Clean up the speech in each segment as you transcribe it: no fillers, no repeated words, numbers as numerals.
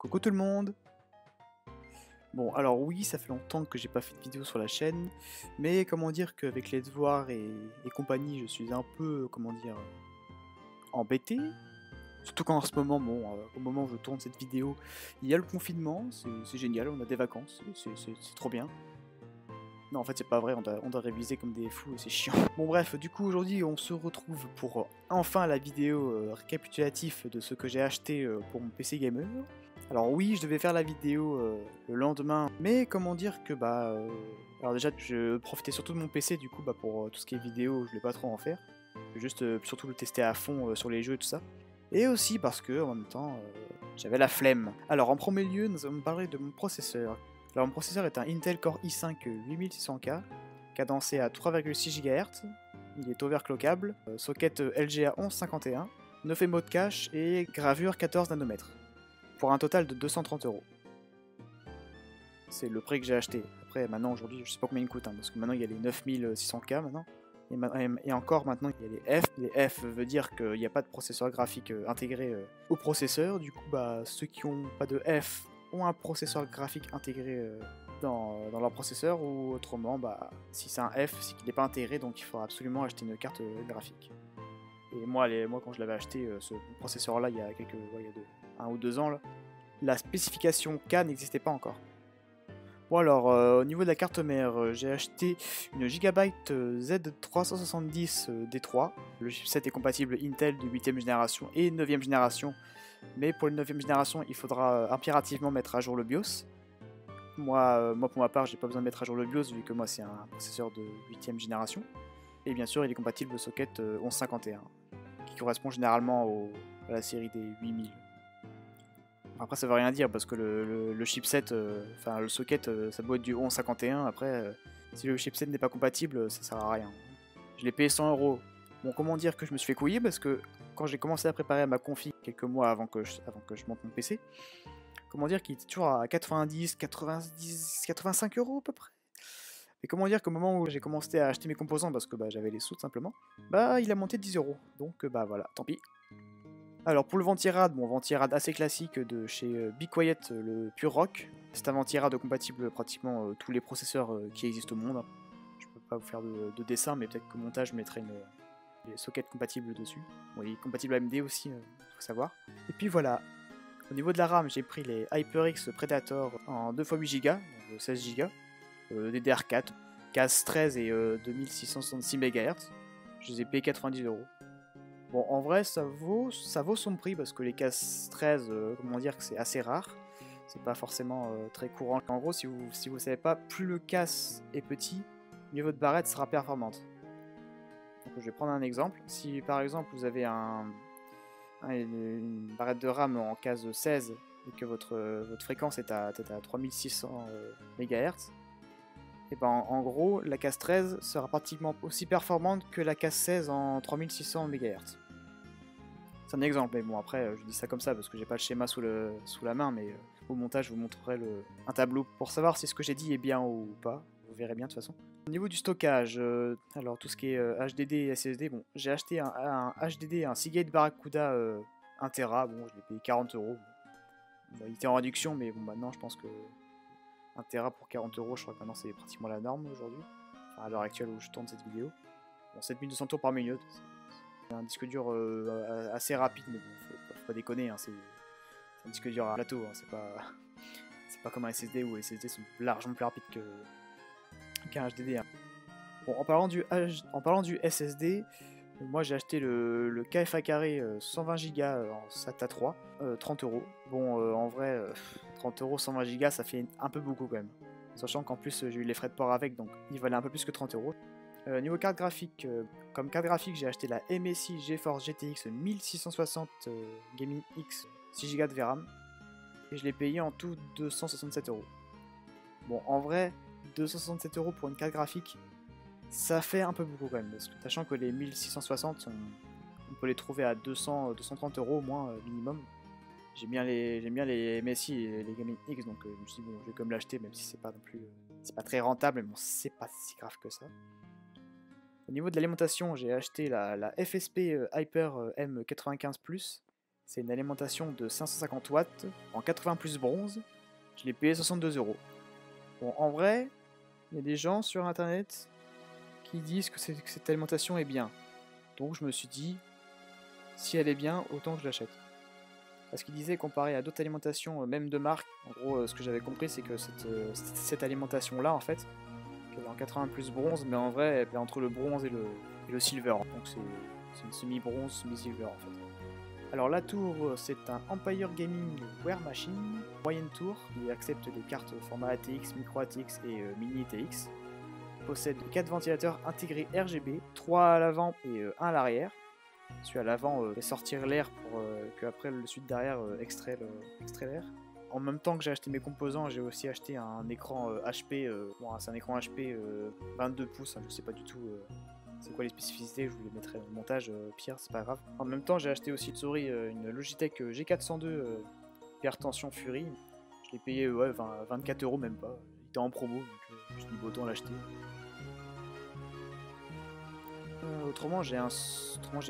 Coucou tout le monde. Bon, alors oui, ça fait longtemps que j'ai pas fait de vidéo sur la chaîne, mais comment dire qu'avec les devoirs et compagnie, je suis un peu, comment dire, embêté. Surtout qu'en ce moment, bon, au moment où je tourne cette vidéo, il y a le confinement, c'est génial, on a des vacances, c'est trop bien. Non, en fait, c'est pas vrai, on doit réviser comme des fous et c'est chiant. Bon, bref, du coup, aujourd'hui, on se retrouve pour enfin la vidéo récapitulative de ce que j'ai acheté pour mon PC gamer. Alors, oui, je devais faire la vidéo le lendemain, mais comment dire que alors, déjà, je profitais surtout de mon PC, du coup, pour tout ce qui est vidéo, je voulais pas trop en faire. Je vais juste surtout le tester à fond sur les jeux et tout ça. Et aussi parce que, en même temps, j'avais la flemme. Alors, en premier lieu, nous allons parler de mon processeur. Alors mon processeur est un Intel Core i5 8600K, cadencé à 3,6 GHz, il est overclockable, socket LGA 1151, 9 émo de cache et gravure 14 nanomètres, pour un total de 230€. C'est le prix que j'ai acheté. Après maintenant aujourd'hui je sais pas combien il coûte, parce que maintenant il y a les 9600K maintenant, et encore maintenant il y a les F. Les F veut dire qu'il n'y a pas de processeur graphique intégré au processeur, du coup ceux qui n'ont pas de F ont un processeur graphique intégré dans leur processeur, ou autrement, si c'est un F, c'est qu'il n'est pas intégré, donc il faudra absolument acheter une carte graphique. Et moi quand je l'avais acheté, ce processeur-là, il y a un ou deux ans, là, la spécification K n'existait pas encore. Bon alors, au niveau de la carte mère, j'ai acheté une Gigabyte Z370 D3. Le chipset est compatible Intel de 8ème génération et 9ème génération. Mais pour la 9ème génération, il faudra impérativement mettre à jour le BIOS. Moi pour ma part, j'ai pas besoin de mettre à jour le BIOS vu que moi c'est un processeur de 8ème génération. Et bien sûr, il est compatible au socket 1151, qui correspond généralement à la série des 8000. Après, ça veut rien dire parce que le chipset, le socket, ça doit être du 1151. Après, si le chipset n'est pas compatible, ça sert à rien. Je l'ai payé 100€. Bon, comment dire que je me suis fait couiller parce que quand j'ai commencé à préparer ma config quelques mois avant que je monte mon PC, comment dire qu'il était toujours à 90, 90, 85€ à peu près. Et comment dire qu'au moment où j'ai commencé à acheter mes composants, parce que j'avais les sous tout simplement, il a monté de 10€. Donc voilà, tant pis. Alors pour le venti-rad, venti-rad assez classique de chez Be Quiet, le Pure Rock. C'est un venti-rad compatible pratiquement tous les processeurs qui existent au monde. Je peux pas vous faire de dessin, mais peut-être qu'au montage je mettrai les sockets compatibles dessus. Bon, il est compatible AMD aussi, faut savoir. Et puis voilà. Au niveau de la RAM, j'ai pris les HyperX Predator en 2x8 Go, donc 16 Go, DDR4, CAS 13 et 2666 MHz. Je les ai payés 90€. Bon, en vrai, ça vaut son prix parce que les CAS 13, comment dire que c'est assez rare. C'est pas forcément très courant. En gros, si vous savez pas, plus le CAS est petit, mieux votre barrette sera performante. Donc, je vais prendre un exemple. Si par exemple vous avez une barrette de RAM en CAS 16 et que votre fréquence est à 3600 MHz, et en gros, la CAS 13 sera pratiquement aussi performante que la CAS 16 en 3600 MHz. C'est un exemple, mais bon après je dis ça comme ça parce que j'ai pas le schéma sous la main, mais au montage je vous montrerai un tableau pour savoir si ce que j'ai dit est bien ou pas, vous verrez bien de toute façon. Au niveau du stockage, alors tout ce qui est HDD et SSD, bon j'ai acheté un HDD, un Seagate Barracuda 1TB, bon je l'ai payé 40€, bon, il était en réduction mais bon maintenant je pense que 1TB pour 40€, je crois que maintenant c'est pratiquement la norme aujourd'hui, enfin, à l'heure actuelle où je tourne cette vidéo. Bon 7200 tours par minute, c'est un disque dur assez rapide, mais bon, faut pas déconner, c'est un disque dur à plateau, c'est pas comme un SSD où les SSD sont largement plus rapides qu'un HDD. Bon, en parlant du SSD, moi j'ai acheté le KFA carré 120 Go en SATA 3, 30€. Bon, en vrai, 30€, 120 Go, ça fait un peu beaucoup quand même. Sachant qu'en plus j'ai eu les frais de port avec, donc il valait un peu plus que 30€. Niveau carte graphique, comme carte graphique, j'ai acheté la MSI GeForce GTX 1660 Gaming X 6 Go de VRAM et je l'ai payé en tout 267€. Bon, en vrai, 267€ pour une carte graphique, ça fait un peu beaucoup quand même, parce que, sachant que les 1660, on peut les trouver à 230€ au moins minimum. J'aime bien les MSI et les Gaming X, donc je me suis dit bon, je vais quand même l'acheter, même si c'est pas non plus, c'est pas très rentable, mais bon, c'est pas si grave que ça. Au niveau de l'alimentation, j'ai acheté la FSP Hyper M95+, C'est une alimentation de 550 watts en 80 plus bronze. Je l'ai payé 62 €. Bon, en vrai, il y a des gens sur internet qui disent que cette alimentation est bien. Donc je me suis dit, si elle est bien, autant que je l'achète. Parce qu'il disait, comparé à d'autres alimentations, même de marque, en gros, ce que j'avais compris, c'est que cette alimentation-là, en fait, qu'elle est en 80 plus bronze, mais en vrai, elle est entre le bronze et le silver. Donc c'est une semi-bronze, semi-silver, en fait. Alors la tour, c'est un Empire Gaming Wear Machine, moyenne tour, qui accepte les cartes format ATX, micro ATX et mini ATX. Possède 4 ventilateurs intégrés RGB, 3 à l'avant et 1 à l'arrière. Celui à l'avant fait sortir l'air pour que après le celui de derrière extrait l'air. En même temps que j'ai acheté mes composants, j'ai aussi acheté un écran HP. Bon, c'est un écran HP 22 pouces, hein, je sais pas du tout c'est quoi les spécificités, je vous les mettrai dans le montage, pire, c'est pas grave. En même temps, j'ai acheté aussi une souris, une Logitech G402 Hyper Tension Fury. Je l'ai payé 24 € même pas. Il était en promo, donc je me dis bon, autant l'acheter. Autrement, j'ai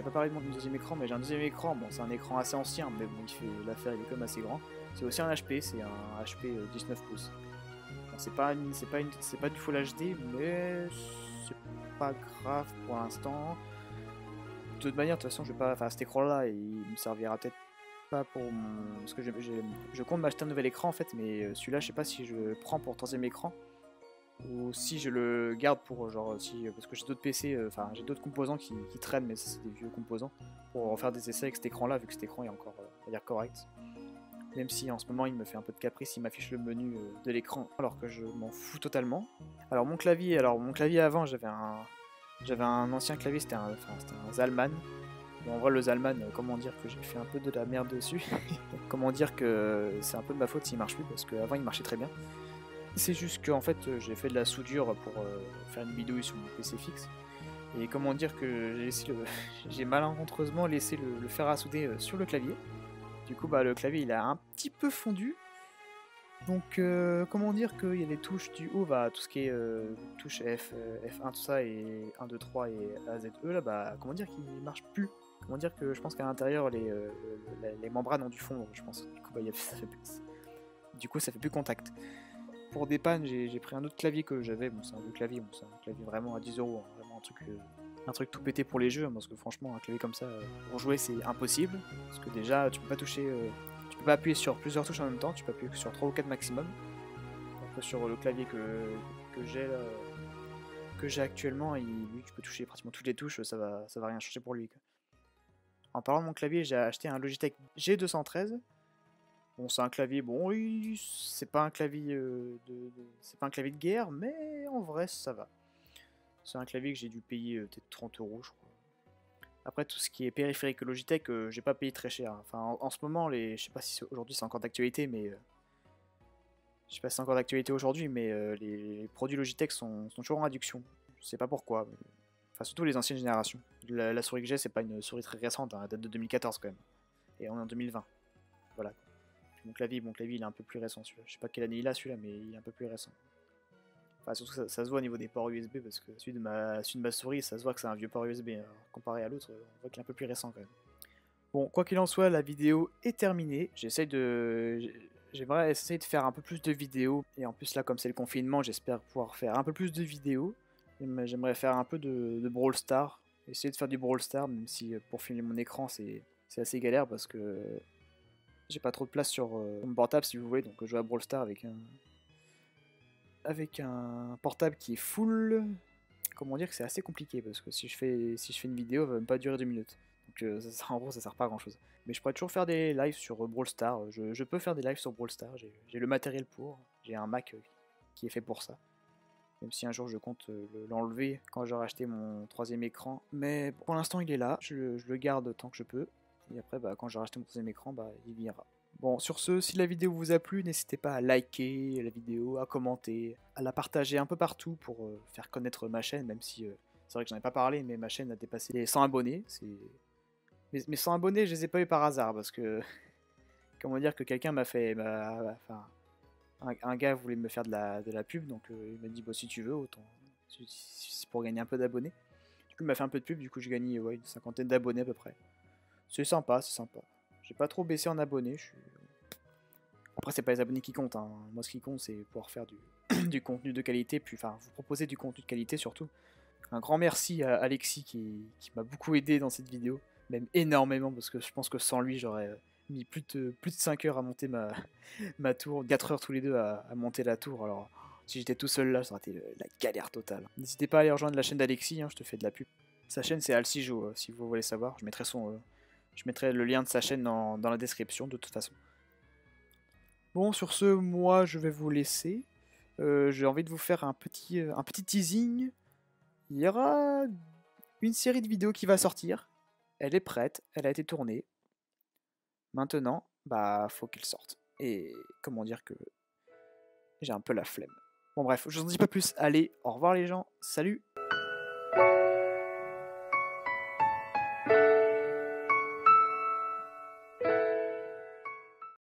pas parlé de mon deuxième écran, mais j'ai un deuxième écran. Bon, c'est un écran assez ancien, mais bon, il fait l'affaire, il est quand même assez grand. C'est aussi un HP, c'est un HP 19 pouces. Bon, c'est pas du Full HD, mais c'est pas grave pour l'instant. De toute manière, de toute façon, je vais pas. Enfin, cet écran-là, il me servira peut-être pas pour mon. Parce que je compte m'acheter un nouvel écran en fait, mais celui-là, je sais pas si je le prends pour troisième écran ou si je le garde pour genre si parce que j'ai d'autres PC, enfin j'ai d'autres composants qui traînent, mais ça c'est des vieux composants pour en faire des essais avec cet écran-là, vu que cet écran est encore, on va dire, correct. Même si en ce moment il me fait un peu de caprice, il m'affiche le menu de l'écran alors que je m'en fous totalement. Alors mon clavier avant j'avais un ancien clavier, c'était un Zalman. Bon, en vrai le Zalman, comment dire que j'ai fait un peu de la merde dessus. Comment dire que c'est un peu de ma faute s'il marche plus, parce qu'avant il marchait très bien. C'est juste que en fait j'ai fait de la soudure pour faire une bidouille sur mon PC fixe. Et comment dire que j'ai malencontreusement laissé le fer à souder sur le clavier. Du coup, bah, le clavier il a un petit peu fondu. Donc, comment dire qu'il y a les touches du haut, bah, tout ce qui est touche F1, tout ça, et 1, 2, 3 et AZE, là, bah, comment dire qu'il marche plus. Comment dire que je pense qu'à l'intérieur, les membranes ont dû fondre, je pense. Du coup, bah, ça fait plus contact. Pour des pannes, j'ai pris un autre clavier que j'avais. Bon, c'est un vieux clavier, bon, c'est un clavier vraiment à 10 €, hein, vraiment un truc tout pété pour les jeux, hein, parce que franchement, un clavier comme ça, pour jouer, c'est impossible. Parce que déjà, tu peux pas toucher, tu peux pas appuyer sur plusieurs touches en même temps, tu peux appuyer que sur 3 ou 4 maximum. Après, sur le clavier que j'ai actuellement, lui, tu peux toucher pratiquement toutes les touches, ça va rien changer pour lui, quoi. En parlant de mon clavier, j'ai acheté un Logitech G213. Bon, c'est un clavier, bon, oui, c'est pas un clavier c'est pas un clavier de guerre, mais en vrai, ça va. C'est un clavier que j'ai dû payer peut-être 30 €, je crois. Après, tout ce qui est périphérique Logitech, j'ai pas payé très cher. Enfin, en ce moment, je sais pas si aujourd'hui c'est encore d'actualité, mais je sais pas si c'est encore d'actualité aujourd'hui, mais les produits Logitech sont toujours en réduction. Je sais pas pourquoi. Enfin, surtout les anciennes générations. La souris que j'ai, c'est pas une souris très récente, hein, elle date de 2014 quand même. Et on est en 2020. Voilà. Mon clavier, il est un peu plus récent celui-là. Je sais pas quelle année il a celui-là, mais il est un peu plus récent. Enfin, surtout ça se voit au niveau des ports USB, parce que celui de ma souris, ça se voit que c'est un vieux port USB. Alors, comparé à l'autre, on voit qu'il est un peu plus récent quand même. Bon, quoi qu'il en soit, la vidéo est terminée. J'aimerais essayer de faire un peu plus de vidéos. Et en plus là, comme c'est le confinement, j'espère pouvoir faire un peu plus de vidéos. J'aimerais faire un peu de Brawl Stars. Essayer de faire du Brawl Stars, même si pour filmer mon écran, c'est assez galère, parce que j'ai pas trop de place sur mon portable, si vous voulez, donc je joue à Brawl Stars avec un portable qui est full. Comment dire que c'est assez compliqué, parce que si je fais une vidéo, elle va même pas durer 2 minutes. Donc en gros, ça sert pas à grand chose. Mais je pourrais toujours faire des lives sur Brawl Stars. Je peux faire des lives sur Brawl Stars, j'ai le matériel pour. J'ai un Mac qui est fait pour ça. Même si un jour je compte l'enlever quand j'aurai acheté mon troisième écran. Mais pour l'instant, il est là, je le garde tant que je peux. Et après, bah, quand j'aurai acheté mon troisième écran, bah, il viendra. Bon, sur ce, si la vidéo vous a plu, n'hésitez pas à liker la vidéo, à commenter, à la partager un peu partout pour faire connaître ma chaîne, même si c'est vrai que j'en ai pas parlé, mais ma chaîne a dépassé les 100 abonnés. Mes 100 abonnés, je les ai pas eu par hasard, parce que, comment dire, que quelqu'un m'a fait... Enfin, un gars voulait me faire de la pub, donc il m'a dit, bah, si tu veux, autant, c'est pour gagner un peu d'abonnés. Du coup, il m'a fait un peu de pub, du coup j'ai gagné une cinquantaine d'abonnés à peu près. C'est sympa, c'est sympa. J'ai pas trop baissé en abonnés. Après, c'est pas les abonnés qui comptent. Hein. Moi, ce qui compte, c'est pouvoir faire du contenu de qualité, puis enfin, vous proposer du contenu de qualité surtout. Un grand merci à Alexis qui m'a beaucoup aidé dans cette vidéo, même énormément, parce que je pense que sans lui, j'aurais mis plus de 5 heures à monter ma tour, 4 heures tous les deux à monter la tour. Alors, si j'étais tout seul là, ça aurait été la galère totale. N'hésitez pas à aller rejoindre la chaîne d'Alexis, hein, je te fais de la pub. Sa chaîne, c'est Alcijo, si vous voulez savoir. Je mettrai le lien de sa chaîne dans la description, de toute façon. Bon, sur ce, moi, je vais vous laisser. J'ai envie de vous faire un petit teasing. Il y aura une série de vidéos qui va sortir. Elle est prête, elle a été tournée. Maintenant, bah, faut qu'elle sorte. Et comment dire que j'ai un peu la flemme. Bon bref, je vous en dis pas plus. Allez, au revoir les gens. Salut!